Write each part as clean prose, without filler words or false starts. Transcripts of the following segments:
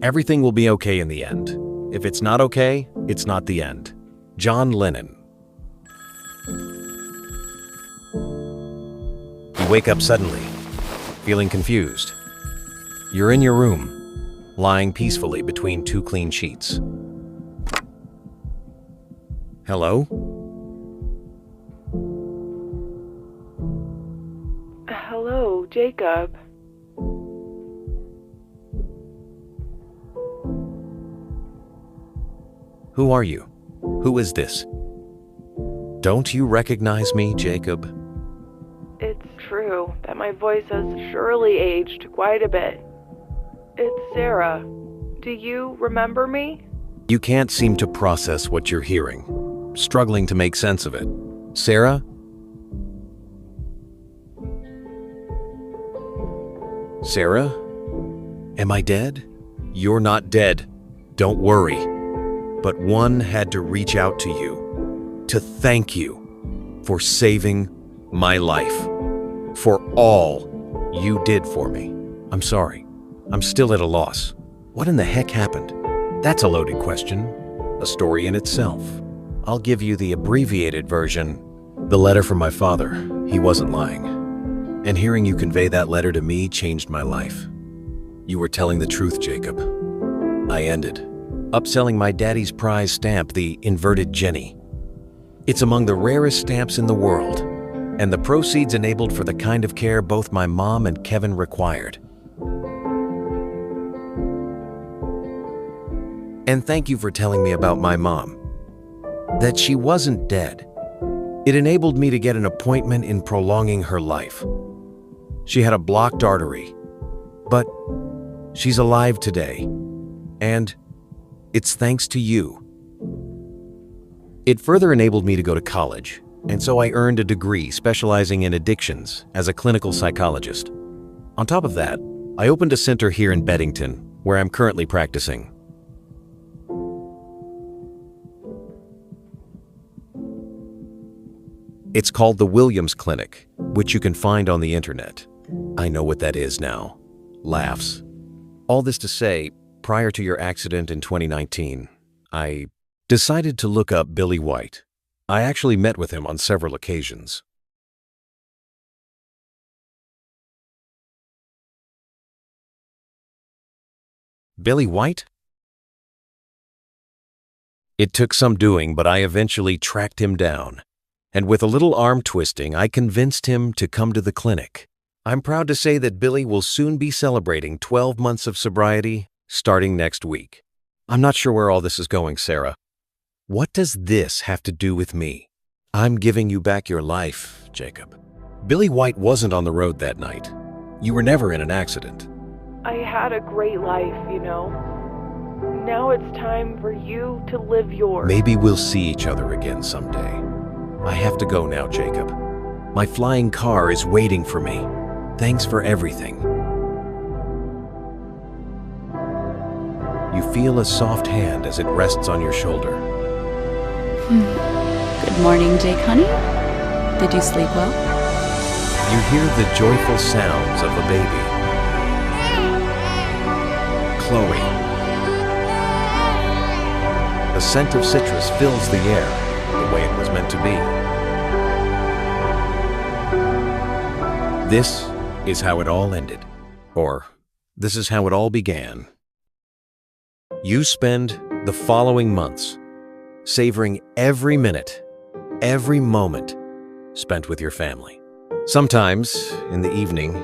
Everything will be okay in the end. If it's not okay, it's not the end. John Lennon. You wake up suddenly, feeling confused. You're in your room, lying peacefully between two clean sheets. Hello? Hello, Jacob. Who are you? Who is this? Don't you recognize me, Jacob? It's true that my voice has surely aged quite a bit. It's Sarah. Do you remember me? You can't seem to process what you're hearing, struggling to make sense of it. Sarah? Sarah? Am I dead? You're not dead. Don't worry. But one had to reach out to you, to thank you for saving my life, for all you did for me. I'm sorry. I'm still at a loss. What in the heck happened? That's a loaded question, a story in itself. I'll give you the abbreviated version. The letter from my father, he wasn't lying. And hearing you convey that letter to me changed my life. You were telling the truth, Jacob. I ended up selling my daddy's prize stamp, the inverted Jenny. It's among the rarest stamps in the world, and the proceeds enabled for the kind of care both my mom and Kevin required. And thank you for telling me about my mom, that she wasn't dead. It enabled me to get an appointment in prolonging her life. She had a blocked artery, but she's alive today, and it's thanks to you. It further enabled me to go to college, and so I earned a degree specializing in addictions as a clinical psychologist. On top of that, I opened a center here in Beddington, where I'm currently practicing. It's called the Williams Clinic, which you can find on the internet. I know what that is now. Laughs. All this to say, prior to your accident in 2019, I decided to look up Billy White. I actually met with him on several occasions. Billy White? It took some doing, but I eventually tracked him down. And with a little arm twisting, I convinced him to come to the clinic. I'm proud to say that Billy will soon be celebrating 12 months of sobriety starting next week. I'm not sure where all this is going, Sarah. What does this have to do with me? I'm giving you back your life, Jacob. Billy White wasn't on the road that night. You were never in an accident. I had a great life, you know. Now it's time for you to live yours. Maybe we'll see each other again someday. I have to go now, Jacob. My flying car is waiting for me. Thanks for everything. You feel a soft hand as it rests on your shoulder. Good morning, Jake, honey. Did you sleep well? You hear the joyful sounds of a baby. Chloe. The scent of citrus fills the air, the way it was meant to be. This is how it all ended. Or, this is how it all began. You spend the following months savoring every minute, every moment spent with your family. Sometimes, in the evening,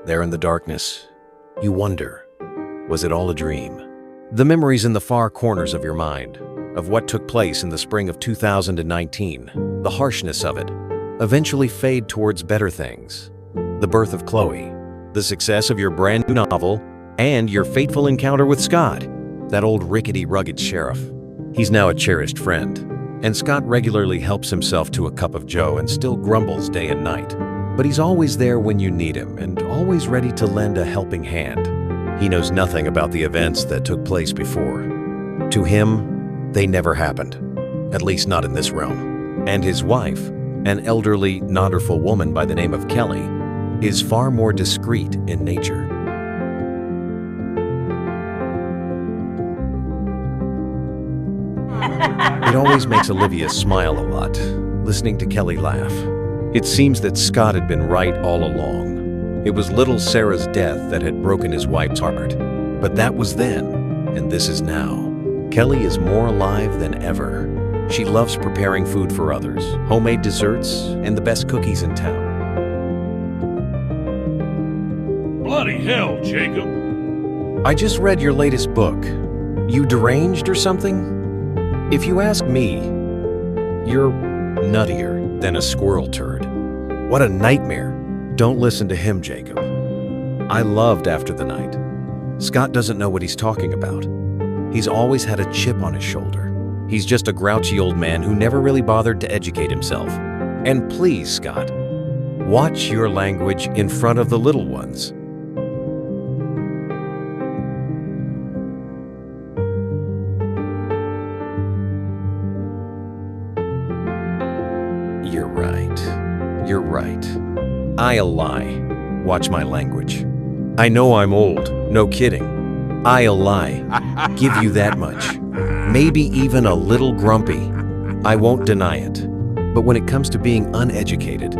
there in the darkness, you wonder, was it all a dream? The memories in the far corners of your mind, of what took place in the spring of 2019, the harshness of it, eventually fade towards better things. The birth of Chloe, the success of your brand new novel, and your fateful encounter with Scott, that old rickety rugged sheriff. He's now a cherished friend, and Scott regularly helps himself to a cup of joe and still grumbles day and night. But he's always there when you need him and always ready to lend a helping hand. He knows nothing about the events that took place before. To him, they never happened, at least not in this realm. And his wife, an elderly, wonderful woman by the name of Kelly, is far more discreet in nature. It always makes Olivia smile a lot, listening to Kelly laugh. It seems that Scott had been right all along. It was little Sarah's death that had broken his wife's heart. But that was then, and this is now. Kelly is more alive than ever. She loves preparing food for others, homemade desserts, and the best cookies in town. Bloody hell, Jacob. I just read your latest book. You deranged or something? If you ask me, you're nuttier than a squirrel turd. What a nightmare. Don't listen to him, Jacob. I loved After the Night. Scott doesn't know what he's talking about. He's always had a chip on his shoulder. He's just a grouchy old man who never really bothered to educate himself. And please, Scott, watch your language in front of the little ones. You're right. You're right. I lie. Watch my language. I know I'm old, no kidding. I'll lie. Give you that much. Maybe even a little grumpy. I won't deny it. But when it comes to being uneducated,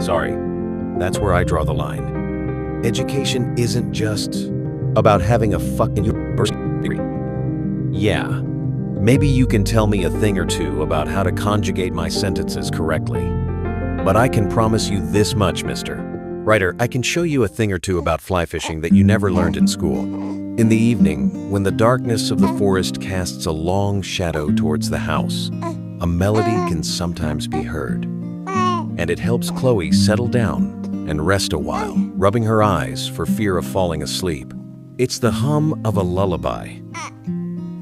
sorry, that's where I draw the line. Education isn't just about having a fucking university degree. Yeah, maybe you can tell me a thing or two about how to conjugate my sentences correctly. But I can promise you this much, mister. Writer, I can show you a thing or two about fly fishing that you never learned in school. In the evening, when the darkness of the forest casts a long shadow towards the house, a melody can sometimes be heard. And it helps Chloe settle down and rest a while, rubbing her eyes for fear of falling asleep. It's the hum of a lullaby.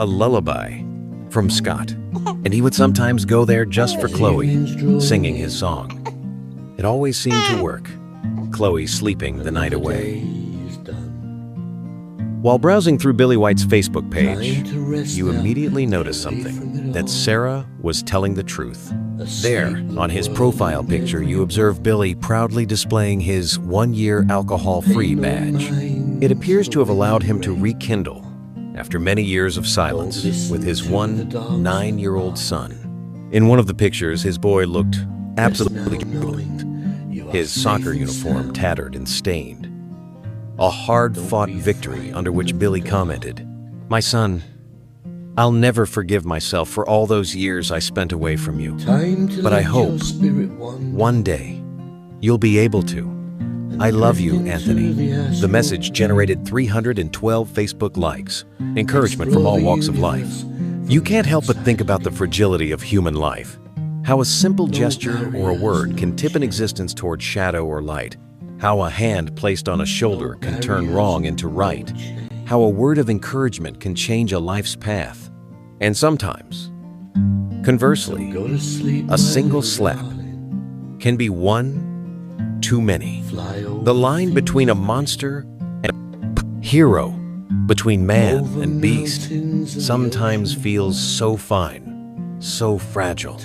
A lullaby from Scott. And he would sometimes go there just for Chloe, singing his song. It always seemed to work. Chloe sleeping the night away. While browsing through Billy White's Facebook page, you immediately notice something, that Sarah was telling the truth. There, on his profile picture, you observe Billy proudly displaying his 1-year alcohol-free badge. It appears to have allowed him to rekindle, after many years of silence, with his 9-year-old son. In one of the pictures, his boy looked absolutely jubilant, his soccer uniform tattered and stained. A hard-fought victory under which Billy commented, "My son, I'll never forgive myself for all those years I spent away from you. But I hope one day you'll be able to. I love you, Anthony." The message generated 312 Facebook likes, encouragement from all walks of life. You can't help but think about the fragility of human life. How a simple gesture or a word can tip an existence toward shadow or light. How a hand placed on a shoulder can turn wrong into right. How a word of encouragement can change a life's path. And sometimes, conversely, a single slap can be one too many. The line between a monster and a hero, between man and beast, sometimes feels so fine, so fragile.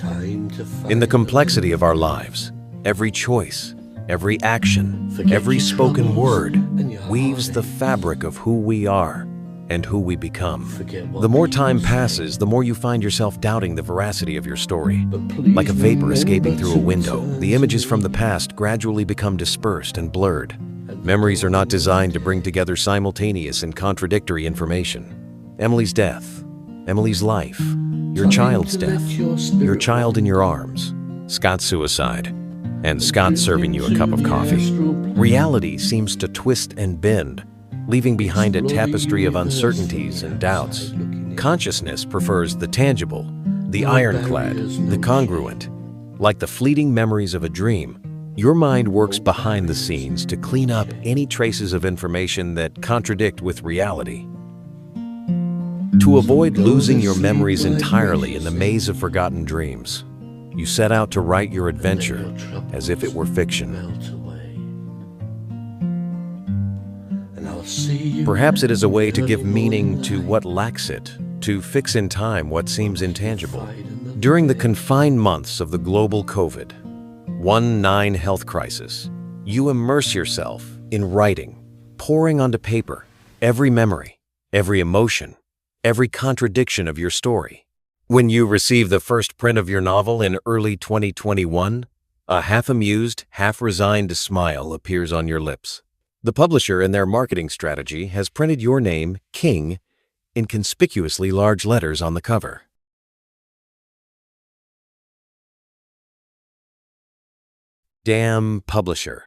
In the complexity of our lives, every choice, every action, every spoken word weaves the fabric of who we are and who we become. The more time passes, the more you find yourself doubting the veracity of your story. Like a vapor escaping through a window, the images from the past gradually become dispersed and blurred. Memories are not designed to bring together simultaneous and contradictory information. Emily's death, Emily's life, your child's death, your child in your arms, Scott's suicide, and Scott serving you a cup of coffee. Reality seems to twist and bend, leaving behind a tapestry of uncertainties and doubts. Consciousness prefers the tangible, the ironclad, the congruent. Like the fleeting memories of a dream, your mind works behind the scenes to clean up any traces of information that contradict with reality. To avoid losing your memories entirely in the maze of forgotten dreams, you set out to write your adventure as if it were fiction. Perhaps it is a way to give meaning to what lacks it, to fix in time what seems intangible. During the confined months of the global COVID-19 health crisis, you immerse yourself in writing, pouring onto paper every memory, every emotion, every contradiction of your story. When you receive the first print of your novel in early 2021, a half-amused, half-resigned smile appears on your lips. The publisher, in their marketing strategy, has printed your name, King, in conspicuously large letters on the cover. Damn publisher.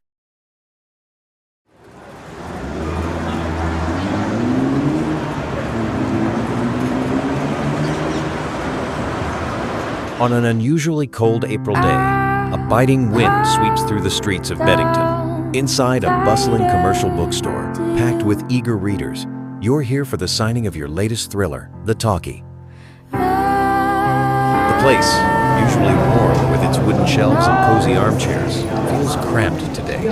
On an unusually cold April day, a biting wind sweeps through the streets of Bennington. Inside a bustling commercial bookstore, packed with eager readers, you're here for the signing of your latest thriller, The Talkie. The place, usually warm with its wooden shelves and cozy armchairs, feels cramped today,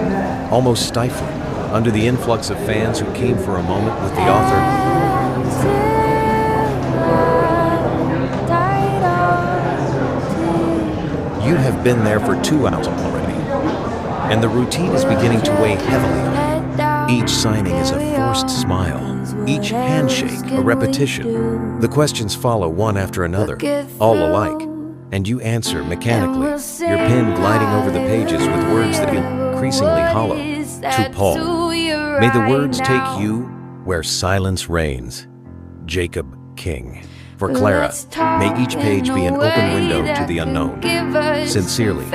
almost stifling, under the influx of fans who came for a moment with the author. You have been there for 2 hours already, and the routine is beginning to weigh heavily on you. Each signing is a forced smile, each handshake a repetition. The questions follow one after another, all alike, and you answer mechanically, your pen gliding over the pages with words that feel increasingly hollow. To Paul, may the words take you where silence reigns. Jacob King. For Clara, may each page be an open window to the unknown. Sincerely,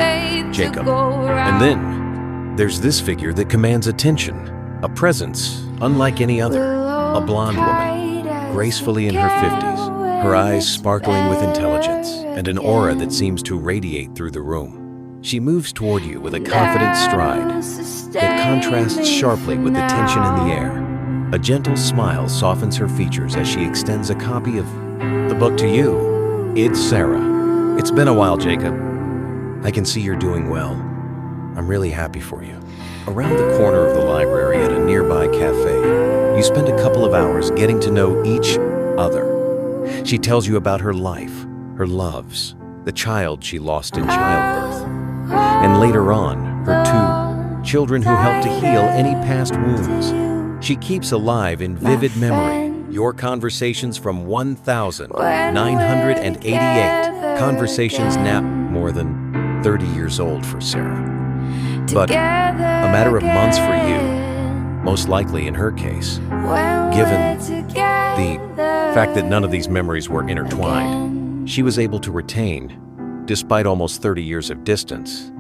Jacob. And then, there's this figure that commands attention, a presence unlike any other, a blonde woman, gracefully in her 50s, her eyes sparkling with intelligence, and an aura that seems to radiate through the room. She moves toward you with a confident stride that contrasts sharply with the tension in the air. A gentle smile softens her features as she extends a copy of the book to you. It's Sarah. It's been a while, Jacob. I can see you're doing well. I'm really happy for you. Around the corner of the library at a nearby cafe, you spend a couple of hours getting to know each other. She tells you about her life, her loves, the child she lost in childbirth, and later on, her 2 children who helped to heal any past wounds. She keeps alive in vivid memory your conversations from 1,988 conversations now more than 30 years old for Sarah. But a matter of months for you, most likely in her case, given the fact that none of these memories were intertwined. She was able to retain, despite almost 30 years of distance,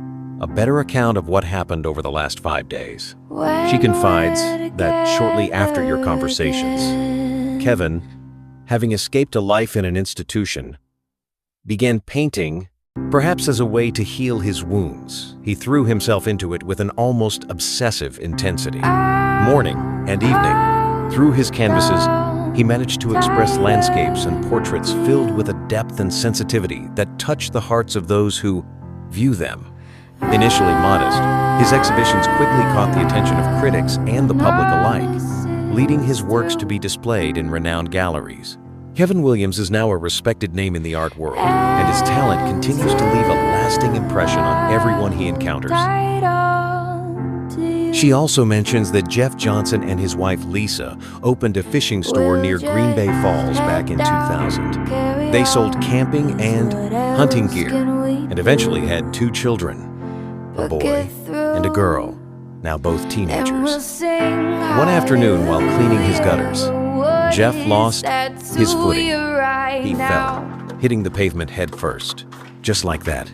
a better account of what happened over the last 5 days. She confides that shortly after your conversations, Kevin, having escaped a life in an institution, began painting, perhaps as a way to heal his wounds. He threw himself into it with an almost obsessive intensity. Morning and evening, through his canvases, he managed to express landscapes and portraits filled with a depth and sensitivity that touch the hearts of those who view them. Initially modest, his exhibitions quickly caught the attention of critics and the public alike, leading his works to be displayed in renowned galleries. Kevin Williams is now a respected name in the art world, and his talent continues to leave a lasting impression on everyone he encounters. She also mentions that Jeff Johnson and his wife Lisa opened a fishing store near Green Bay Falls back in 2000. They sold camping and hunting gear, and eventually had 2 children, a boy and a girl, now both teenagers. One afternoon while cleaning his gutters, Jeff lost his footing. He fell, hitting the pavement head first. Just like that,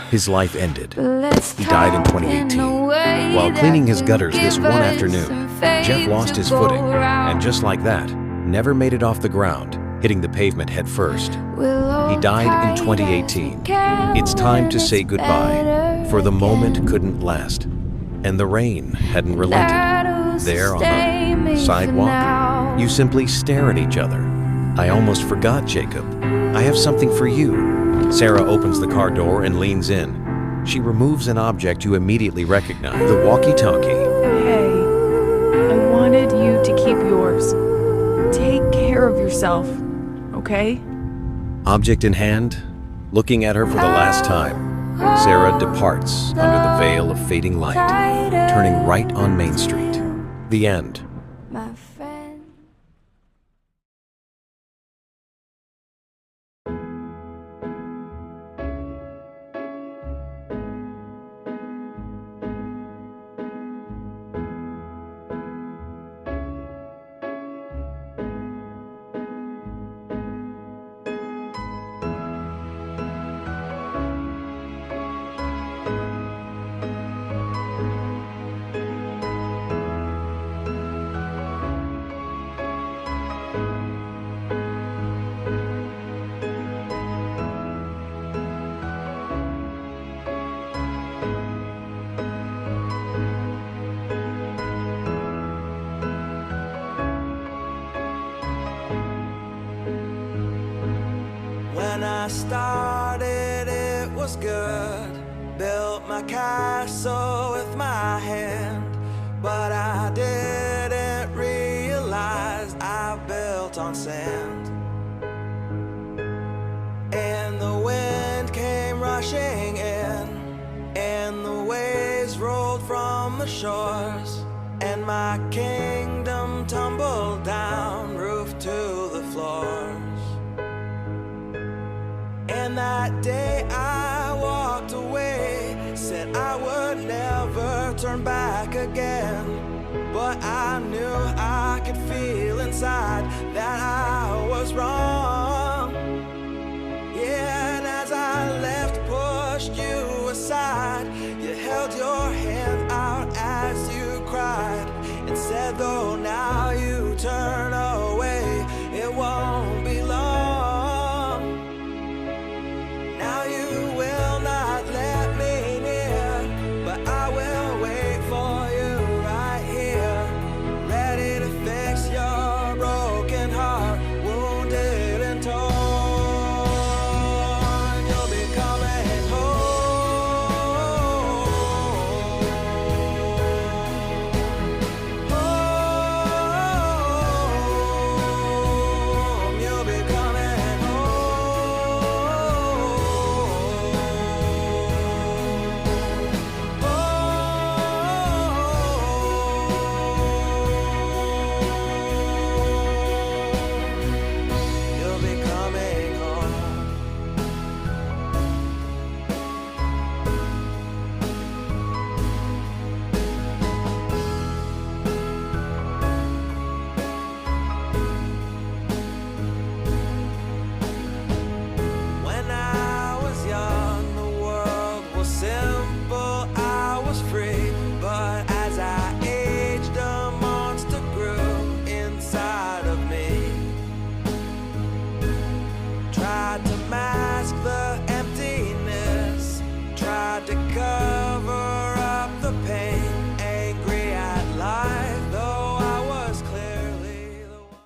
his life ended. He died in 2018. While cleaning his gutters this one afternoon, Jeff lost his footing, and just like that, never made it off the ground, hitting the pavement head first. He died in 2018. It's time to say goodbye, for the moment couldn't last, and the rain hadn't relented. There on the sidewalk, you simply stare at each other. I almost forgot, Jacob. I have something for you. Sarah opens the car door and leans in. She removes an object you immediately recognize, the walkie-talkie. Hey, I wanted you to keep yours. Take care of yourself, okay? Object in hand, looking at her for the last time, Sarah departs under the veil of fading light, turning right on Main Street. The end. My friend. was good. Built my castle with my hand, but I didn't realize I built on sand. And the wind came rushing in, and the waves rolled from the shores, and my kingdom tumbled down, roof to the floors. And that day I walked away, said I would never turn back again. But I knew I could feel inside that I was wrong. Yeah, and as I left, pushed you aside, you held your hand out as you cried, and said, though now you turn away, it won't be long. Now you will not let me near, but I will wait for you right here, ready to fix your broken heart, wounded and torn. You'll be coming home. Home. You'll be coming home. You'll be coming home. When I was young, the world was simple, I was free. But as I aged, a monster grew inside of me. Tried to mask the